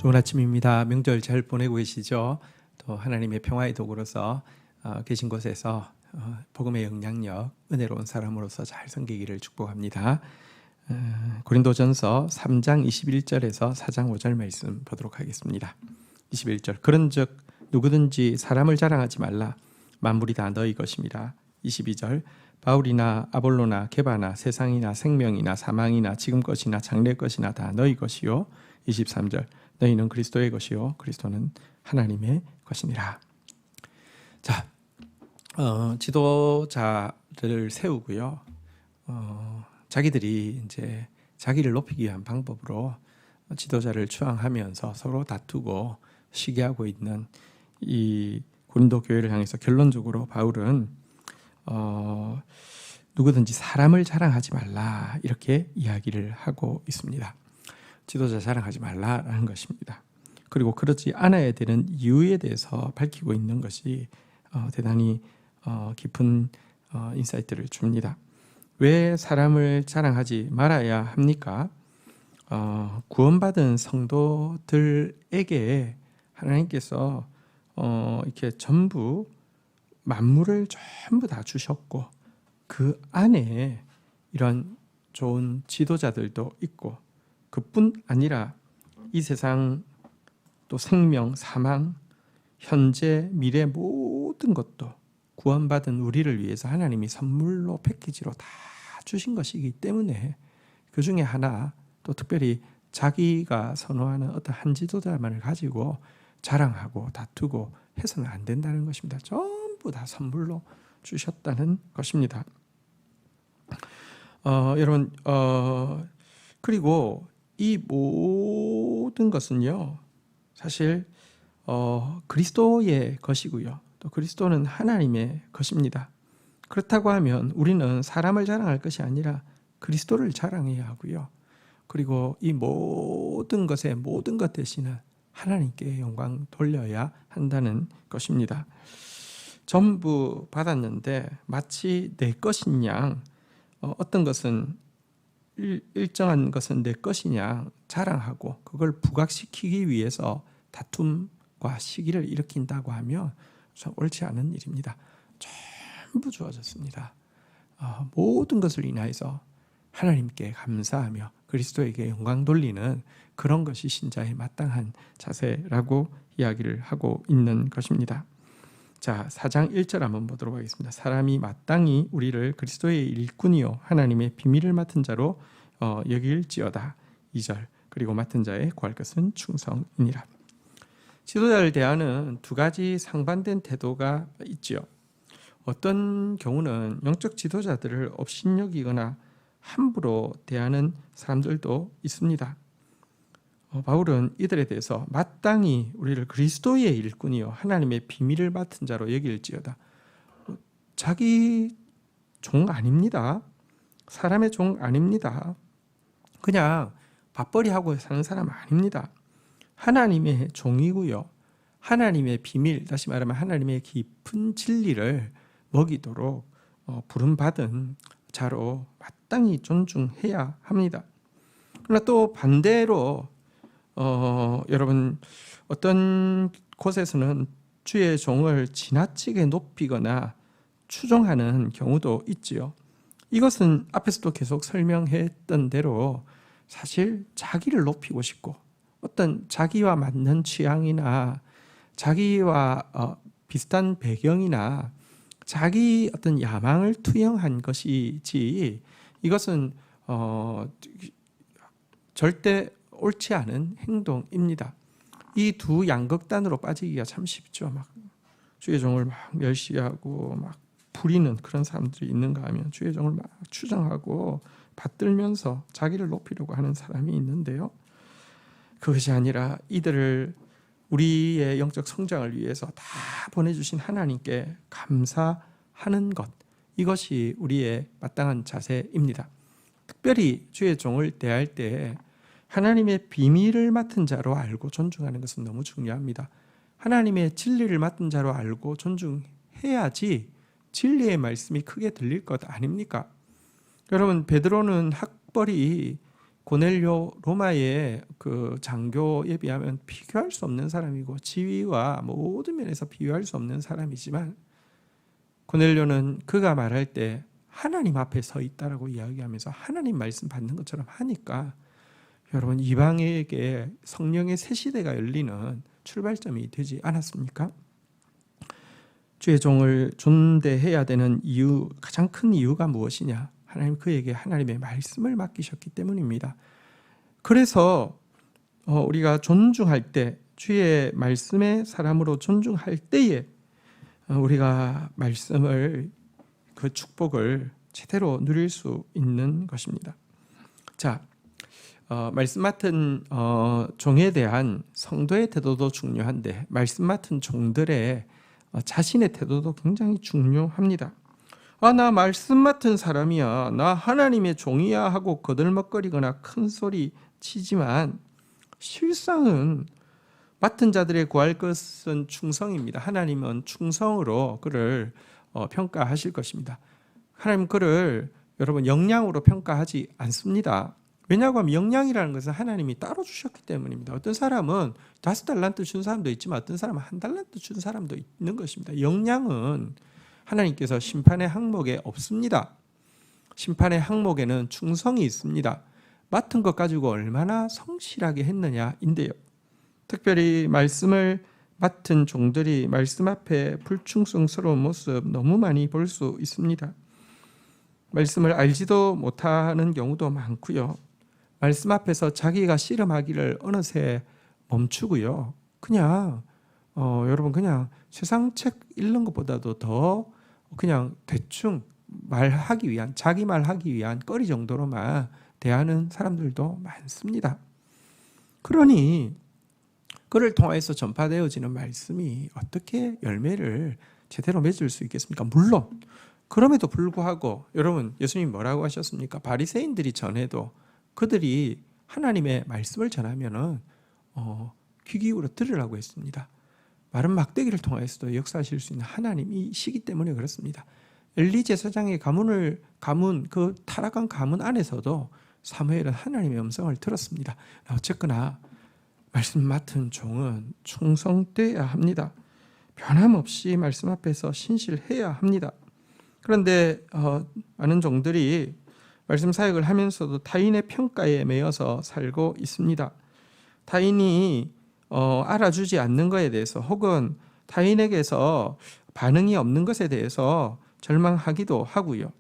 좋은 아침입니다. 명절 잘 보내고 계시죠? 또 하나님의 평화의 도구로서 계신 곳에서 복음의 영향력, 은혜로운 사람으로서 잘 섬기기를 축복합니다. 고린도전서 3장 21절에서 4장 5절 말씀 보도록 하겠습니다. 21절 그런즉 누구든지 사람을 자랑하지 말라. 만물이 다 너희 것입니다. 22절 바울이나 아볼로나 게바나 세상이나 생명이나 사망이나 지금 것이나 장래 것이나 다 너희 것이요. 23절 너희는 그리스도의 것이요 그리스도는 하나님의 것이니라. 자, 지도자를 세우고요. 자기들이 이제 자기를 높이기 위한 방법으로 지도자를 추앙하면서 서로 다투고 시기하고 있는 이 고린도 교회를 향해서 결론적으로 바울은 누구든지 사람을 자랑하지 말라 이렇게 이야기를 하고 있습니다. 지도자 자랑하지 말라라는 것입니다. 그리고 그러지 않아야 되는 이유에 대해서 밝히고 있는 것이 대단히 깊은 인사이트를 줍니다. 왜 사람을 자랑하지 말아야 합니까? 구원받은 성도들에게 하나님께서 이렇게 전부 만물을 전부 다 주셨고 그 안에 이런 좋은 지도자들도 있고 그뿐 아니라 이 세상 또 생명, 사망, 현재, 미래 모든 것도 구원받은 우리를 위해서 하나님이 선물로 패키지로 다 주신 것이기 때문에 그 중에 하나 또 특별히 자기가 선호하는 어떤 한 지도자만을 가지고 자랑하고 다투고 해서는 안 된다는 것입니다. 전부 다 선물로 주셨다는 것입니다. 여러분 그리고 이 모든 것은요 사실 그리스도의 것이고요 또 그리스도는 하나님의 것입니다. 그렇다고 하면 우리는 사람을 자랑할 것이 아니라 그리스도를 자랑해야 하고요. 그리고 이 모든 것의 모든 것 대신은 하나님께 영광 돌려야 한다는 것입니다. 전부 받았는데 마치 내 것인 양 어떤 것은 일정한 것은 내 것이냐 자랑하고 그걸 부각시키기 위해서 다툼과 시기를 일으킨다고 하면 참 옳지 않은 일입니다. 전부 주어졌습니다. 모든 것을 인하여서 하나님께 감사하며 그리스도에게 영광 돌리는 그런 것이 신자의 마땅한 자세라고 이야기를 하고 있는 것입니다. 자, 4장 1절 한번 보도록 하겠습니다. 사람이 마땅히 우리를 그리스도의 일꾼이요 하나님의 비밀을 맡은 자로 여길지어다. 2절 그리고 맡은 자의 구할 것은 충성이니라. 지도자를 대하는 두 가지 상반된 태도가 있지요. 어떤 경우는 영적 지도자들을 업신여기거나 함부로 대하는 사람들도 있습니다. 바울은 이들에 대해서 마땅히 우리를 그리스도의 일꾼이요 하나님의 비밀을 맡은 자로 여길지어다. 자기 종 아닙니다. 사람의 종 아닙니다. 그냥 밥벌이하고 사는 사람 아닙니다. 하나님의 종이고요. 하나님의 비밀, 다시 말하면 하나님의 깊은 진리를 먹이도록 부름받은 자로 마땅히 존중해야 합니다. 그러나 또 반대로 여러분 어떤 곳에서는 주의 종을 지나치게 높이거나 추종하는 경우도 있지요. 이것은 앞에서도 계속 설명했던 대로 사실 자기를 높이고 싶고 어떤 자기와 맞는 취향이나 자기와 비슷한 배경이나 자기 어떤 야망을 투영한 것이지 이것은 절대 옳지 않은 행동입니다. 이 두 양극단으로 빠지기가 참 쉽죠. 막 주의 종을 막 멸시하고 막 부리는 그런 사람들이 있는가 하면 주의 종을 막 추정하고 받들면서 자기를 높이려고 하는 사람이 있는데요. 그것이 아니라 이들을 우리의 영적 성장을 위해서 다 보내주신 하나님께 감사하는 것, 이것이 우리의 마땅한 자세입니다. 특별히 주의 종을 대할 때 하나님의 비밀을 맡은 자로 알고 존중하는 것은 너무 중요합니다. 하나님의 진리를 맡은 자로 알고 존중해야지 진리의 말씀이 크게 들릴 것 아닙니까? 여러분 베드로는 학벌이 고넬료 로마의 그 장교에 비하면 비교할 수 없는 사람이고 지위와 모든 면에서 비교할 수 없는 사람이지만 고넬료는 그가 말할 때 하나님 앞에 서 있다라고 이야기하면서 하나님 말씀 받는 것처럼 하니까 여러분 이방에게 성령의 새 시대가 열리는 출발점이 되지 않았습니까? 주의 종을 존대해야 되는 이유, 가장 큰 이유가 무엇이냐? 하나님 그에게 하나님의 말씀을 맡기셨기 때문입니다. 그래서 우리가 존중할 때 주의 말씀의 사람으로 존중할 때에 우리가 말씀을 그 축복을 제대로 누릴 수 있는 것입니다. 자, 말씀 맡은 종에 대한 성도의 태도도 중요한데 말씀 맡은 종들의 자신의 태도도 굉장히 중요합니다. 나 말씀 맡은 사람이야, 나 하나님의 종이야 하고 거들먹거리거나 큰 소리 치지만 실상은 맡은 자들의 구할 것은 충성입니다. 하나님은 충성으로 그를 평가하실 것입니다. 하나님 그를 여러분 역량으로 평가하지 않습니다. 왜냐하면 역량이라는 것은 하나님이 따로 주셨기 때문입니다. 어떤 사람은 5달란트 준 사람도 있지만 어떤 사람은 1달란트 준 사람도 있는 것입니다. 역량은 하나님께서 심판의 항목에 없습니다. 심판의 항목에는 충성이 있습니다. 맡은 것 가지고 얼마나 성실하게 했느냐인데요. 특별히 말씀을 맡은 종들이 말씀 앞에 불충성스러운 모습 너무 많이 볼 수 있습니다. 말씀을 알지도 못하는 경우도 많고요. 말씀 앞에서 자기가 씨름하기를 어느새 멈추고요. 그냥 여러분 그냥 세상 책 읽는 것보다도 더 그냥 대충 말하기 위한, 자기 말하기 위한 거리 정도로만 대하는 사람들도 많습니다. 그러니 그를 통해서 전파되어지는 말씀이 어떻게 열매를 제대로 맺을 수 있겠습니까? 물론 그럼에도 불구하고 여러분 예수님 뭐라고 하셨습니까? 바리새인들이 전해도 그들이 하나님의 말씀을 전하면은 귀 기울여 들으라고 했습니다. 마른 막대기를 통해서도 역사하실 수 있는 하나님이시기 때문에 그렇습니다. 엘리 제사장의 가문 그 타락한 가문 안에서도 사무엘은 하나님의 음성을 들었습니다. 어쨌거나 말씀 맡은 종은 충성되어야 합니다. 변함없이 말씀 앞에서 신실해야 합니다. 그런데 많은 종들이 말씀 사역을 하면서도 타인의 평가에 매여서 살고 있습니다. 타인이 알아주지 않는 것에 대해서 혹은 타인에게서 반응이 없는 것에 대해서 절망하기도 하고요.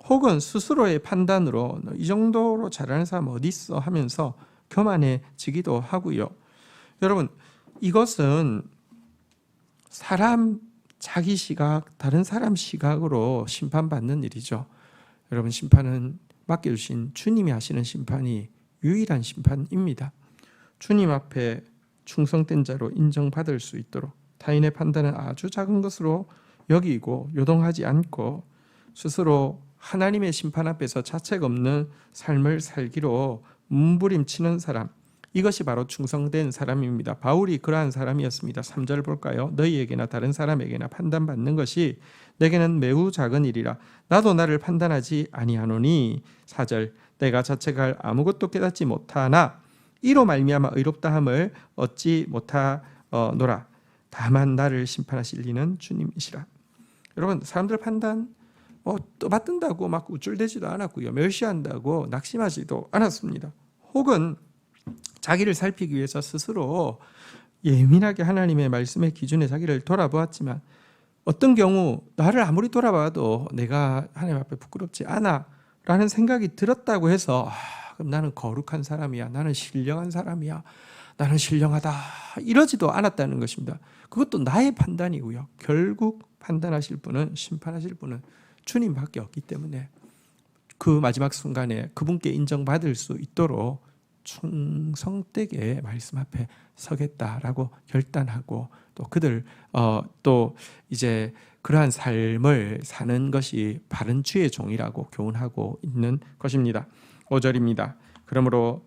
혹은 스스로의 판단으로 이 정도로 잘하는 사람 어디 있어 하면서 교만해지기도 하고요. 여러분 이것은 사람 자기 시각, 다른 사람 시각으로 심판받는 일이죠. 여러분 심판은 맡겨주신 주님이 하시는 심판이 유일한 심판입니다. 주님 앞에 충성된 자로 인정받을 수 있도록 타인의 판단은 아주 작은 것으로 여기고 요동하지 않고 스스로 하나님의 심판 앞에서 자책 없는 삶을 살기로 몸부림치는 사람, 이것이 바로 충성된 사람입니다. 바울이 그러한 사람이었습니다. 3절 볼까요? 너희에게나 다른 사람에게나 판단받는 것이 내게는 매우 작은 일이라 나도 나를 판단하지 아니하노니 4절 내가 자책할 아무것도 깨닫지 못하나 이로 말미암아 의롭다함을 얻지 못하노라. 다만 나를 심판하실 이는 주님이시라. 여러분 사람들 판단 떠받든다고 막 우쭐대지도 않았고요. 멸시한다고 낙심하지도 않았습니다. 혹은 자기를 살피기 위해서 스스로 예민하게 하나님의 말씀의 기준에 자기를 돌아보았지만 어떤 경우 나를 아무리 돌아봐도 내가 하나님 앞에 부끄럽지 않아 라는 생각이 들었다고 해서 그럼 나는 거룩한 사람이야, 나는 신령한 사람이야, 나는 신령하다 이러지도 않았다는 것입니다. 그것도 나의 판단이고요. 결국 판단하실 분은, 심판하실 분은 주님밖에 없기 때문에 그 마지막 순간에 그분께 인정받을 수 있도록 충성되게 말씀 앞에 서겠다라고 결단하고 또 그들 또 이제 그러한 삶을 사는 것이 바른 주의 종이라고 교훈하고 있는 것입니다. 5절입니다. 그러므로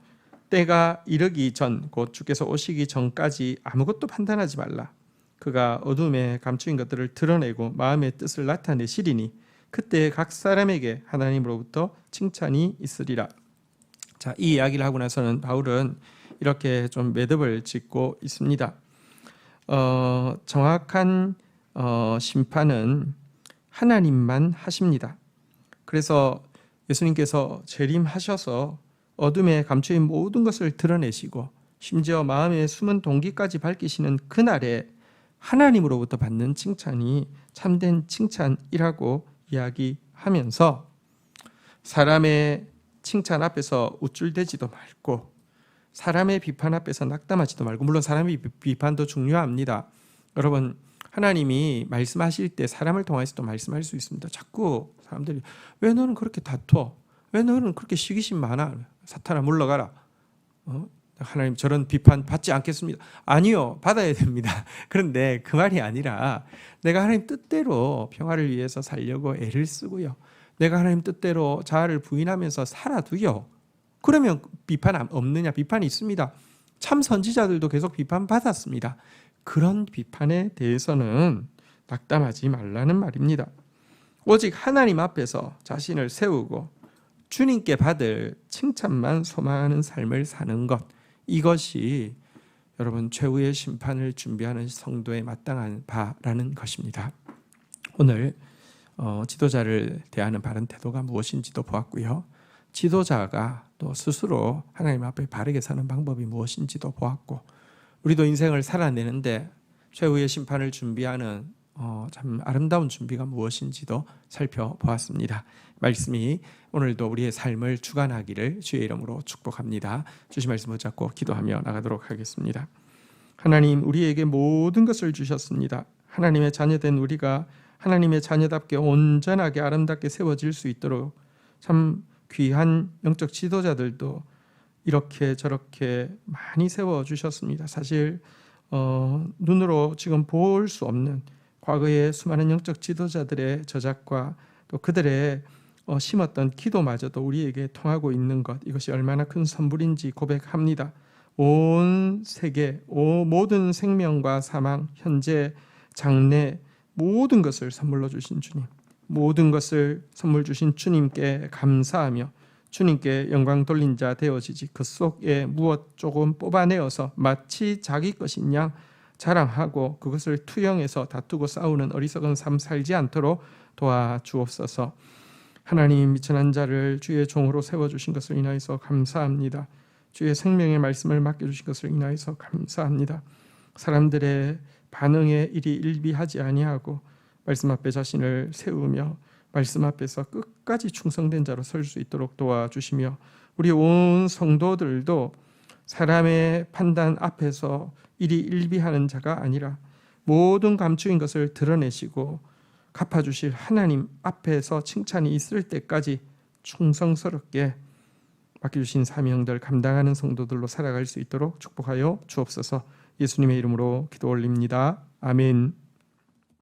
때가 이르기 전 곧 주께서 오시기 전까지 아무것도 판단하지 말라. 그가 어둠에 감추인 것들을 드러내고 마음의 뜻을 나타내시리니 그때 각 사람에게 하나님으로부터 칭찬이 있으리라. 자, 이 이야기를 하고 나서는 바울은 이렇게 좀 매듭을 짓고 있습니다. 정확한 심판은 하나님만 하십니다. 그래서 예수님께서 재림하셔서 어둠에 감추인 모든 것을 드러내시고 심지어 마음의 숨은 동기까지 밝히시는 그날에 하나님으로부터 받는 칭찬이 참된 칭찬이라고 이야기하면서 사람의 칭찬 앞에서 우쭐대지도 말고 사람의 비판 앞에서 낙담하지도 말고, 물론 사람의 비판도 중요합니다. 여러분, 하나님이 말씀하실 때 사람을 통해서도 말씀할 수 있습니다. 자꾸 사람들이 왜 너는 그렇게 다투어? 왜 너는 그렇게 시기심 많아? 사탄아 물러가라. 하나님 저런 비판 받지 않겠습니다. 아니요, 받아야 됩니다. 그런데 그 말이 아니라 내가 하나님 뜻대로 평화를 위해서 살려고 애를 쓰고요, 내가 하나님 뜻대로 자아를 부인하면서 살아도요, 그러면 비판 없느냐? 비판이 있습니다. 참 선지자들도 계속 비판받았습니다. 그런 비판에 대해서는 낙담하지 말라는 말입니다. 오직 하나님 앞에서 자신을 세우고 주님께 받을 칭찬만 소망하는 삶을 사는 것, 이것이 여러분 최후의 심판을 준비하는 성도에 마땅한 바라는 것입니다. 오늘 지도자를 대하는 바른 태도가 무엇인지도 보았고요, 지도자가 또 스스로 하나님 앞에 바르게 사는 방법이 무엇인지도 보았고, 우리도 인생을 살아내는데 최후의 심판을 준비하는 참 아름다운 준비가 무엇인지도 살펴보았습니다. 말씀이 오늘도 우리의 삶을 주관하기를 주의 이름으로 축복합니다. 주신 말씀 붙잡고 기도하며 나가도록 하겠습니다. 하나님, 우리에게 모든 것을 주셨습니다. 하나님의 자녀된 우리가 하나님의 자녀답게 온전하게 아름답게 세워질 수 있도록 참 귀한 영적 지도자들도 이렇게 저렇게 많이 세워주셨습니다. 사실 눈으로 지금 볼 수 없는 과거의 수많은 영적 지도자들의 저작과 또 그들의 심었던 기도마저도 우리에게 통하고 있는 것, 이것이 얼마나 큰 선물인지 고백합니다. 온 세계, 모든 생명과 사망, 현재, 장래, 모든 것을 선물로 주신 주님, 모든 것을 선물 주신 주님께 감사하며 주님께 영광 돌린 자 되어지지, 그 속에 무엇 조금 뽑아내어서 마치 자기 것인 양 자랑하고 그것을 투영해서 다투고 싸우는 어리석은 삶 살지 않도록 도와주옵소서. 하나님, 미천한 자를 주의 종으로 세워주신 것을 인하여서 감사합니다. 주의 생명의 말씀을 맡겨주신 것을 인하여서 감사합니다. 사람들의 반응에 이리 일비하지 아니하고 말씀 앞에 자신을 세우며 말씀 앞에서 끝까지 충성된 자로 설 수 있도록 도와주시며, 우리 온 성도들도 사람의 판단 앞에서 이리 일비하는 자가 아니라 모든 감추인 것을 드러내시고 갚아주실 하나님 앞에서 칭찬이 있을 때까지 충성스럽게 맡겨주신 사명들 감당하는 성도들로 살아갈 수 있도록 축복하여 주옵소서. 예수님의 이름으로 기도 올립니다. 아멘.